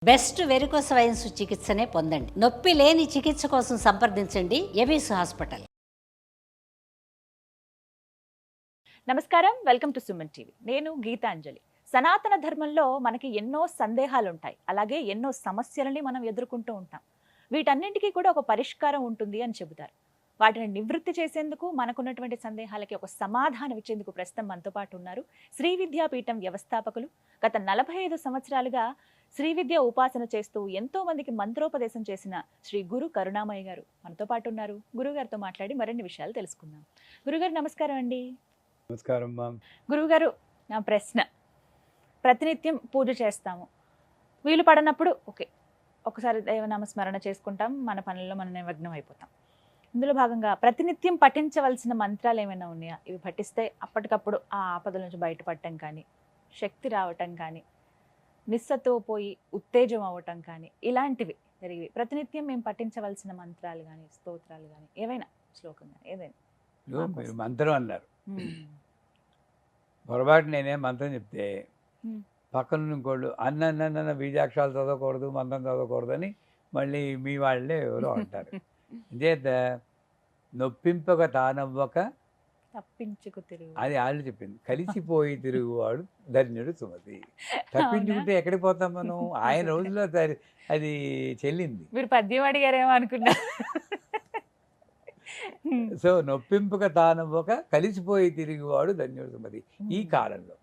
Best varicose veins చికిత్సనే పొందండి. నొప్పి లేని చికిత్స కోసం సంప్రదించండి ఎవిస్ హాస్పిటల్. నమస్కారం, వెల్కమ్ టు సుమన్ టీవీ. నేను గీతాంజలి. సనాతన ధర్మంలో మనకి ఎన్నో సందేహాలు ఉంటాయి, అలాగే ఎన్నో సమస్యలని మనం ఎదుర్కొంటూ ఉంటాం. వీటన్నింటికీ కూడా ఒక పరిష్కారం ఉంటుంది అని చెబుతారు. వాటిని నివృత్తి చేసేందుకు, మనకున్నటువంటి సందేహాలకి ఒక సమాధానం ఇచ్చేందుకు ప్రస్తుతం మనతో పాటు ఉన్నారు శ్రీ విద్యాపీఠం వ్యవస్థాపకులు. గత 45 సంవత్సరాలుగా శ్రీ విద్య ఉపాసన చేస్తూ ఎంతో మందికి మంత్రోపదేశం చేసిన శ్రీ గురు కరుణామయ్య గారు మనతో పాటు ఉన్నారు. గురుగారితో మాట్లాడి మరిన్ని విషయాలు తెలుసుకుందాం. గురుగారు నమస్కారం అండి. నమస్కారం. గురుగారు, నా ప్రశ్న, ప్రతినిత్యం పూజ చేస్తాము, వీలు పడనప్పుడు ఒకసారి దైవనామ స్మరణ చేసుకుంటాం, మన పనుల్లో మనం నిమగ్నం అయిపోతాం. ఇందులో భాగంగా ప్రతినిత్యం పఠించవలసిన మంత్రాలు ఏమైనా ఉన్నాయా? ఇవి పఠిస్తే అప్పటికప్పుడు ఆ ఆపదల నుంచి బయటపడటం కానీ, శక్తి రావటం కానీ, నిస్సత్తువ పోయి ఉత్తేజం అవ్వటం కానీ, ఇలాంటివి జరిగి ప్రతినిత్యం మేము పఠించవలసిన మంత్రాలు కానీ, స్తోత్రాలు కానీ, ఏవైనా శ్లోకం కానీ ఏదైనా? మీరు మంత్రం అన్నారు, పొరపాటు నేనే మంత్రం చెప్తే పక్కన ఇంకోళ్ళు అన్న బీజాక్షరాలు చదవకూడదు, మంత్రం చదవకూడదు అని మళ్ళీ మీ వాళ్ళే ఎవరో అంటారు. చేత నొప్పింపక తానవ్వక తప్పించుకు తిరుగు, అది వాళ్ళు చెప్పింది. కలిసిపోయి తిరుగువాడు ధన్యుడు సుమతి. తప్పించుకుంటే ఎక్కడికి పోతాం మనం? ఆయన రోజుల్లో అది చెల్లింది. మీరు పద్యం అడిగారేమో అనుకున్నా. సో నొప్పింపక తానవ్వక కలిసిపోయి తిరిగివాడు ధన్యుడు సుమతి. ఈ కాలంలో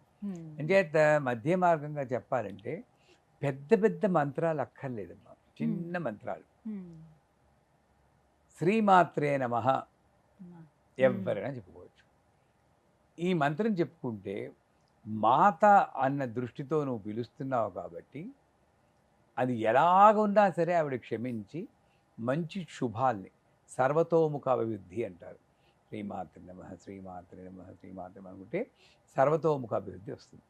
అంచేత మధ్య మార్గంగా చెప్పాలంటే పెద్ద పెద్ద మంత్రాలు అక్కర్లేదమ్మా, చిన్న మంత్రాలు. శ్రీమాత్రే నమః ఎవరైనా చెప్పుకోవచ్చు. ఈ మంత్రం చెప్పుకుంటే మాత అన్న దృష్టితో నువ్వు పిలుస్తున్నావు కాబట్టి అది ఎలాగున్నా సరే ఆవిడ క్షమించి మంచి శుభాల్ని, సర్వతోముఖ అభివృద్ధి అంటారు. శ్రీమాత్రే నమః, శ్రీమాత్రే నమః, శ్రీమాత్రే నమః అనుకుంటే సర్వతోముఖ అభివృద్ధి వస్తుంది.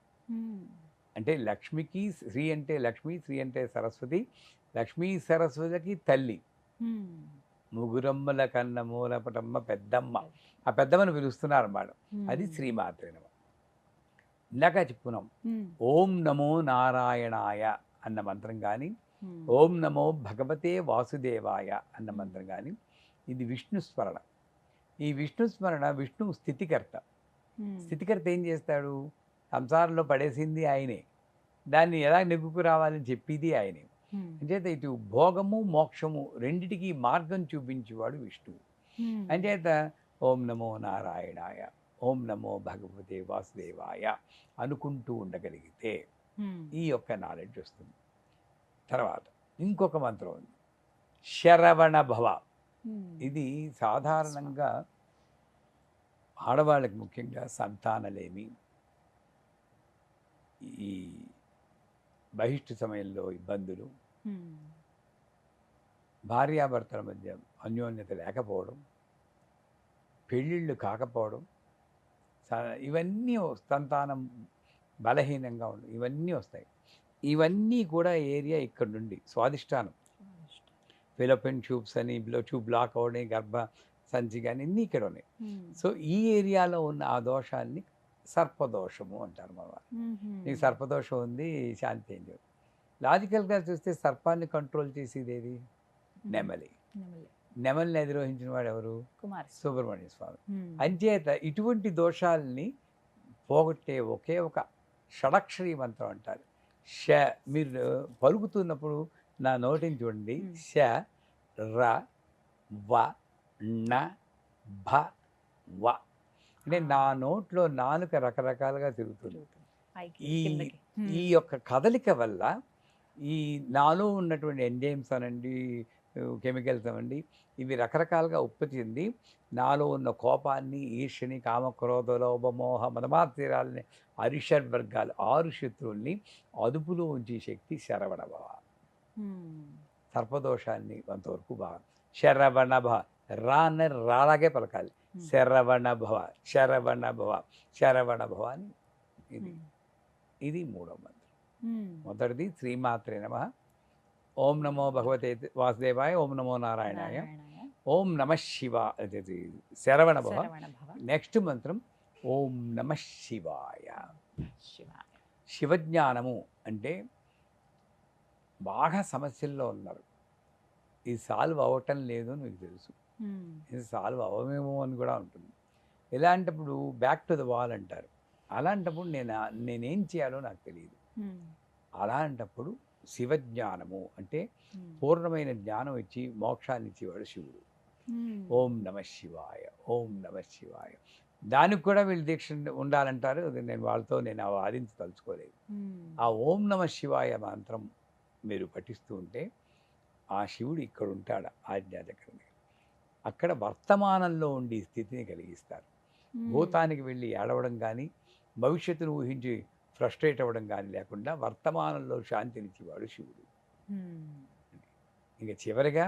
అంటే లక్ష్మికి, శ్రీ అంటే లక్ష్మి, శ్రీ అంటే సరస్వతి, లక్ష్మీ సరస్వతికి తల్లి. ముగురమ్మల కన్న మూలపటమ్మ పెద్దమ్మ, ఆ పెద్దమ్మను పిలుస్తున్నారు అన్నమాట. అది శ్రీమాత్రే నమః. ఇందాక చెప్పుకున్నాం ఓం నమో నారాయణాయ అన్న మంత్రం కానీ, ఓం నమో భగవతే వాసుదేవాయ అన్న మంత్రం కానీ, ఇది విష్ణు స్మరణ. ఈ విష్ణు స్మరణ విష్ణు స్థితికర్త. స్థితికర్త ఏం చేస్తాడు? సంసారంలో పడేసింది ఆయనే, దాన్ని ఎలా నెగ్గుకు రావాలని చెప్పేది ఆయనే. అంచేత ఇటు భోగము మోక్షము రెండిటికి మార్గం చూపించేవాడు విష్ణువు. అంచేత ఓం నమో నారాయణాయ, ఓం నమో భగవతే వాసుదేవాయ అనుకుంటూ ఉండగలిగితే ఈ యొక్క నాలెడ్జ్ వస్తుంది. తర్వాత ఇంకొక మంత్రం ఉంది, శరవణ భవ. ఇది సాధారణంగా ఆడవాళ్ళకి ముఖ్యంగా సంతానలేమి, ఈ బహిష్టు సమయంలో ఇబ్బందులు, భార్యాభర్తల మధ్య అన్యోన్యత లేకపోవడం, పెళ్ళిళ్ళు కాకపోవడం, ఇవన్నీ సంతానం బలహీనంగా ఉండడం, ఇవన్నీ వస్తాయి. ఇవన్నీ కూడా ఏరియా ఇక్కడ నుండి స్వాదిష్టానం, ఫిలోపియన్ ట్యూబ్స్ అని, ట్యూబ్ బ్లాక్ అవడం, గర్భ సంచి కానీ ఇన్ని ఇక్కడ ఉన్నాయి. సో ఈ ఏరియాలో ఉన్న ఆ దోషాన్ని సర్పదోషము అంటారు మన వాళ్ళు. నీకు సర్పదోషం ఉంది, శాంతి ఏం లేదు. లాజికల్గా చూస్తే సర్పాన్ని కంట్రోల్ చేసేది ఏది? నెమలి. నెమలిని అధిరోహించిన వాడు ఎవరు? సుబ్రహ్మణ్య స్వామి. అంచేత ఇటువంటి దోషాలని పోగొట్టే ఒకే ఒక షడక్షరీ మంత్రం అంటారు. ష. మీరు పలుకుతున్నప్పుడు నా నోటిని చూడండి. ష, ర, వ, ణ, భ, వ. అంటే నా నోట్లో నాలుక రకరకాలుగా తిరుగుతుంది. ఈ యొక్క కదలిక వల్ల ఈ నాలో ఉన్నటువంటి ఎంజైమ్స్ అనండి, కెమికల్స్ అనండి, ఇవి రకరకాలుగా ఉత్పత్తి చెంది నాలో ఉన్న కోపాన్ని, ఈర్ష్యని, కామక్రోధ లోభమోహ మదమాత్రాలని, అరిషడ్ వర్గాలు 6 శత్రువుల్ని అదుపులో ఉంచే శక్తి శరవణ భవ. సర్పదోషాన్ని కొంతవరకు బాగా శరవణ భవ, రాలాగే పలకాలి. శరవణ భవ, శరవణ భవ, శరవణ భవ అని. ఇది మూడవ మంత్రం. మొదటిది శ్రీమాత్రే నమః, ఓం నమో భగవతే వాసుదేవాయ, ఓం నమో నారాయణాయ, ఓం నమ శివాయ, శరవణ భవ. నెక్స్ట్ మంత్రం ఓం నమ శివాయ. శివజ్ఞానము అంటే బాగా సమస్యల్లో ఉన్నారు, ఇది సాల్వ్ అవ్వటం లేదు అని మీకు తెలుసు, ఇది సాల్వ్ అవ్వమేమో అని కూడా ఉంటుంది. ఇలాంటప్పుడు బ్యాక్ టు ద వాల్ అంటారు. అలాంటప్పుడు నేనేం చేయాలో నాకు తెలియదు. అలాంటప్పుడు శివజ్ఞానము అంటే పూర్ణమైన జ్ఞానం ఇచ్చి మోక్షాన్ని ఇచ్చేవాడు శివుడు. ఓం నమ శివాయ, ఓం నమ శివాయ. దానికి కూడా వీళ్ళు దీక్ష ఉండాలంటారు. అది నేను వాదించదలుచుకోలేదు. ఆ ఓం నమ శివాయ మంత్రం మీరు పఠిస్తూ ఉంటే ఆ శివుడు ఇక్కడ ఉంటాడు ఆజ్ఞాచక్రం. అక్కడ వర్తమానంలో ఉండి స్థితిని కలిగిస్తారు. భూతానికి వెళ్ళి ఏడవడం కానీ భవిష్యత్తును ఊహించి ఫ్రస్ట్రేట్ అవ్వడం కానీ లేకుండా వర్తమానంలో శాంతినిచ్చేవాడు శివుడు. ఇంకా చివరిగా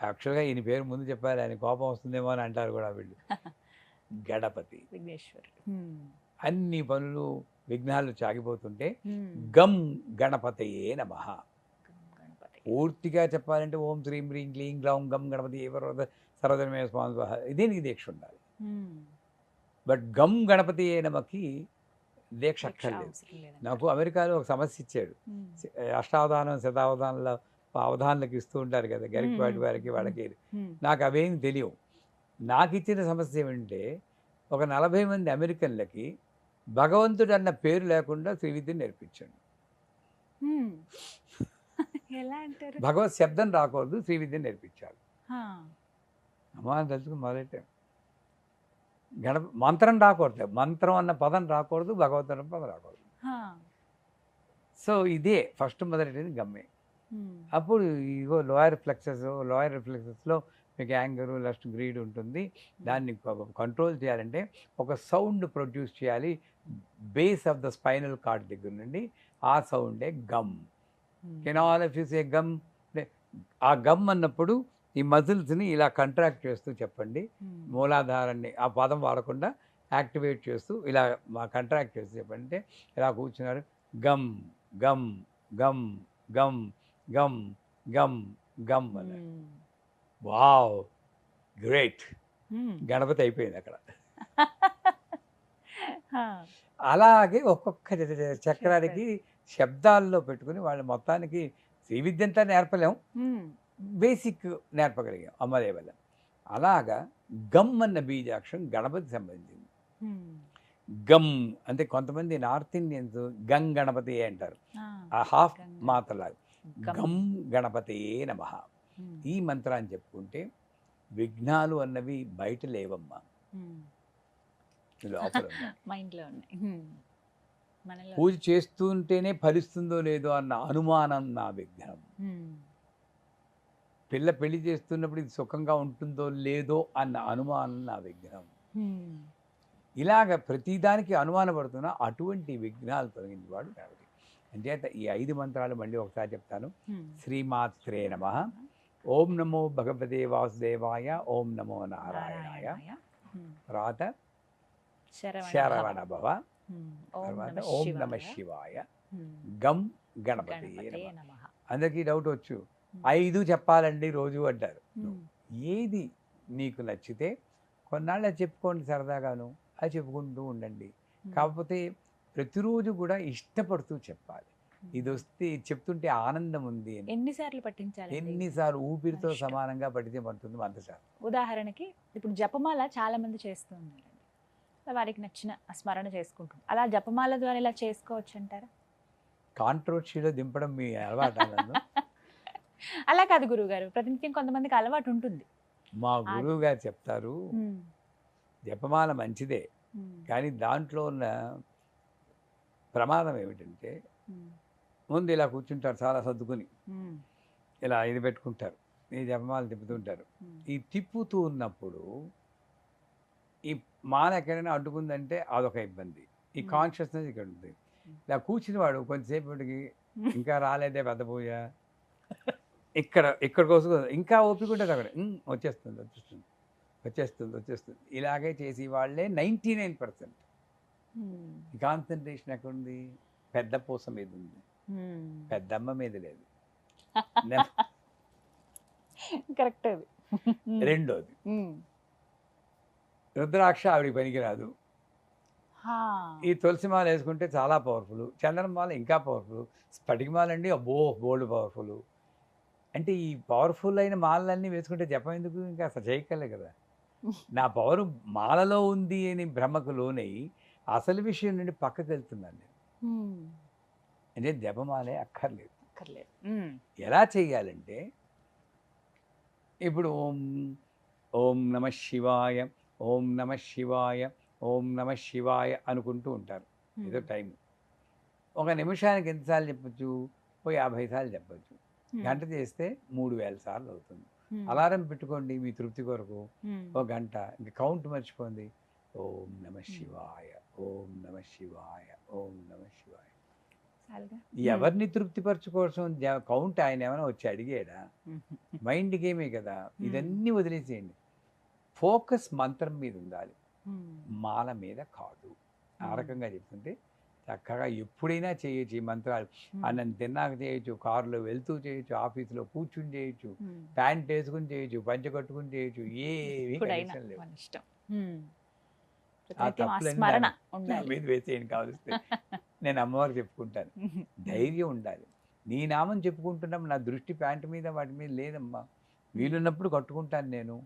యాక్చువల్గా ఈయన పేరు ముందు చెప్పాలి, ఆయన కోపం వస్తుందేమో అని అంటారు కూడా వీళ్ళు. గణపతి, విఘ్నేశ్వరుడు. అన్ని పనులు విఘ్నాలు సాగిపోతుంటే గం గణపతయే నమః. పూర్తిగా చెప్పాలంటే ఓం శ్రీం హ్రీం క్లీం గ్లౌం గం గణపతి సర్వధర్మే స్వామి, ఇదే నీకు దీక్ష ఉండాలి. బట్ గం గణపతియే నమకి దీక్ష అక్కర్లేదు. నాకు అమెరికాలో ఒక సమస్య ఇచ్చాడు. అష్టావధానం శతావధానంలో అవధానాలకు ఇస్తూ ఉంటారు కదా గరికపాటి వారికి వాళ్ళకి. నాకు అవేమి తెలియవు. నాకు ఇచ్చిన సమస్య ఏమంటే ఒక 40 మంది అమెరికన్లకి భగవంతుడు అన్న పేరు లేకుండా శ్రీవిద్యను నేర్పించాడు. భగవత్ శబ్దం రాకూడదు, శ్రీవిద్యను నేర్పించాలి. అమ్మా తలుచుకుని మొదలెట్టాం. మంత్రం రాకూడదు, మంత్రం అన్న పదం రాకూడదు, భగవత్ అన్న పదం రాకూడదు. సో ఇదే ఫస్ట్ మొదలెట్టేది గమ్మే. అప్పుడు ఇగో లోయర్ రిఫ్లెక్సెస్లో మీకు యాంగరు, లస్ట్, గ్రీడ్ ఉంటుంది. దాన్ని కంట్రోల్ చేయాలంటే ఒక సౌండ్ ప్రొడ్యూస్ చేయాలి base of the spinal cord దగ్గర నుండి. ఆ సౌండే gum. Can all of you say gum? ఆ గమ్ అన్నప్పుడు ఈ మజిల్స్ని ఇలా కంట్రాక్ట్ చేస్తూ చెప్పండి. మూలాధారాన్ని ఆ పదం వాడకుండా యాక్టివేట్ చేస్తూ ఇలా కంట్రాక్ట్ చేస్తూ చెప్పండి. అంటే ఇలా కూర్చున్నారు, గమ్ గమ్ గమ్ గమ్ గమ్ గమ్ గమ్ అని. వావ్, గ్రేట్, గణపతి అయిపోయింది అక్కడ. అలాగే ఒక్కొక్క చక్రానికి శబ్దాల్లో పెట్టుకుని వాళ్ళు మొత్తానికి శ్రీవిద్య అంతా నేర్పలేం, బేసిక్ నేర్పగలిగాం అమ్మదే వల్ల. అలాగా గమ్ అన్న బీజాక్షరం గణపతి సంబంధించింది. గమ్ అంటే కొంతమంది నార్త్ ఇండియన్స్ గంగ్ గణపతి అంటారు, ఆ హాఫ్ మాతలాగా. గమ్ గణపతియే నమః. ఈ మంత్రాన్ని చెప్పుకుంటే విఘ్నాలు అన్నవి బయట లేవమ్మా, లోపల పూజ చేస్తుంటేనే ఫలిస్తుందో లేదో అన్న అనుమానం నా విఘ్నం. పిల్ల పెళ్లి చేస్తున్నప్పుడు ఇది సుఖంగా ఉంటుందో లేదో అన్న అనుమానం నా విఘ్నం. ఇలాగ ప్రతిదానికి అనుమానపడుతున్నా అటువంటి విఘ్నాలు తొలగించేవాడు కాబట్టి. అంచేత ఈ 5 మంత్రాలు మళ్ళీ ఒకసారి చెప్తాను. శ్రీమాత్రే నమః, ఓం నమో భగవతే వాసుదేవాయ, ఓం నమో నారాయణాయ, తర్వాత శరవణ భవ, తర్వాత ఓం నమ శివాయ, గం గణపతియే నమః. అందరికీ డౌట్ వచ్చు, 5 చెప్పాలండి రోజు అంటారు. ఏది నీకు నచ్చితే కొన్నాళ్ళు అది చెప్పుకోండి, సరదాగాను అది చెప్పుకుంటూ ఉండండి. కాకపోతే ప్రతిరోజు కూడా ఇష్టపడుతూ చెప్పాలి. ఇది వస్తే చెప్తుంటే ఆనందం ఉంది అని. ఎన్నిసార్లు పట్టించాలి? ఎన్నిసార్లు ఊపిరితో సమానంగా పట్టితే పడుతుంది అంతసార్లు. ఉదాహరణకి ఇప్పుడు జపమాల చాలా మంది చేస్తూ ఉన్నారండి, వారికి నచ్చిన స్మరణ చేసుకుంటాం. అలా జపమాల ద్వారా ఇలా చేసుకోవచ్చు అంటారా? కాంట్రోవర్సీలో దింపడం మీ అలవాటు? అలా కాదు గురువుగారు, ప్రతినిత్యం కొంతమందికి అలవాటు ఉంటుంది. మా గురువు గారు చెప్తారు, జపమాల మంచిదే, కానీ దాంట్లో ఉన్న ప్రమాదం ఏమిటంటే ముందు ఇలా కూర్చుంటారు చాలా సర్దుకుని, ఇలా ఇది పెట్టుకుంటారు, ఈ జపమాల తిప్పుతుంటారు. ఈ తిప్పుతూ ఉన్నప్పుడు ఈ మాల ఎక్కడైనా అడ్డుకుందంటే అదొక ఇబ్బంది. ఈ కాన్షియస్నెస్ ఇక్కడ ఉంటుంది. ఇలా కూర్చుని వాడు కొంతసేపటికి ఇంకా రాలేదే పెద్ద పూజ, ఇక్కడ కోసం ఇంకా ఓపిక ఉంటుంది, అక్కడ వచ్చేస్తుంది. ఇలాగే చేసి వాళ్ళే 99%. కాన్సన్ట్రేషన్ ఎక్కడుంది? పెద్ద పూస మీద ఉంది, పెద్దమ్మ మీద లేదు. కరెక్ట్. రెండోది రుద్రాక్ష ఆవిడికి పనికిరాదు. హా. ఈ తులసి మాల వేసుకుంటే చాలా పవర్ఫుల్, చందనం మాల ఇంకా పవర్ఫుల్, స్ఫటిక మాల అండి అబ్బో బోల్డ్ పవర్ఫుల్. అంటే ఈ పవర్ఫుల్ అయిన మాలలన్నీ వేసుకుంటే జపం ఎందుకు, ఇంకా అసలు చేయగలే కదా. నా పవర్ మాలలో ఉంది అని భ్రమకు లోనై అసలు విషయం నుండి పక్కకి వెళ్తున్నాను నేను. హ్మ్. అంటే జపమాలే అక్కర్లేదు. అక్కర్లేదు. ఎలా చేయాలంటే ఇప్పుడు ఓం ఓం నమ శివాయ, ఓం నమ శివాయ, ఓం నమ శివాయ అనుకుంటూ ఉంటారు. ఏదో టైం ఒక నిమిషానికి ఎన్నిసార్లు చెప్పచ్చు, ఓ 50 సార్లు చెప్పచ్చు. గంట చేస్తే 3000 సార్లు అవుతుంది. అలారం పెట్టుకోండి మీ తృప్తి కొరకు, ఒక గంట, ఇంకా కౌంట్ మర్చిపోండి. ఓం నమ శివాయ, ఓం నమ శివాయ, ఓం నమ శివాయ. ఎవరిని తృప్తిపరచుకోసం కౌంట్ ఆయన ఏమైనా వచ్చి అడిగాడా? మైండ్ గేమే కదా. ఇదన్నీ వదిలేసేయండి, ఫోకస్ మంత్రం మీద ఉండాలి, మాల మీద కాదు. ఆ రకంగా చెప్తుంటే చక్కగా ఎప్పుడైనా చేయొచ్చు ఈ మంత్రాలు. అన్నం తిన్నాక చేయొచ్చు, కారులో వెళ్తూ చేయొచ్చు, ఆఫీసులో కూర్చుని చేయొచ్చు, ప్యాంట్ వేసుకుని చేయొచ్చు, పంచ కట్టుకుని చేయొచ్చు, ఏమీ కండిషన్ లేవు. ఆ స్మరణ తప్పులన్నీ నా మీద వేసేయండి కావలిస్తే. నేను అమ్మవారికి చెప్పుకుంటాను. ధైర్యం ఉండాలి. నీ నామం చెప్పుకుంటున్నాం, నా దృష్టి ప్యాంటు మీద వాటి మీద లేదమ్మా. వీలున్నప్పుడు కట్టుకుంటాను నేను.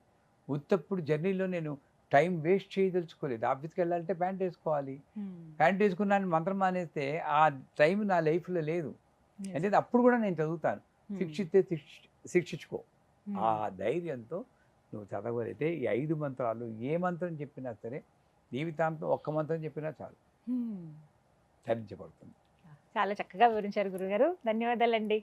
ఉత్తప్పుడు జర్నీలో నేను టైం వేస్ట్ చేయదలుచుకోలేదు. ఆఫీస్కి వెళ్ళాలంటే ప్యాంట్ వేసుకోవాలి. ప్యాంట్ వేసుకున్నాను మంత్రం మానేస్తే ఆ టైం నా లైఫ్లో లేదు. అంటే అప్పుడు కూడా నేను చదువుతాను. శిక్షిస్తే శిక్షించుకో. ఆ ధైర్యంతో నువ్వు చదవగలిగితే ఈ 5 మంత్రాలు ఏ మంత్రం చెప్పినా సరే, జీవితాంతం ఒక్క మంత్రం చెప్పినా చాలు, ధరించబడుతుంది. చాలా చక్కగా వివరించారు గురుగారు. ధన్యవాదాలండి.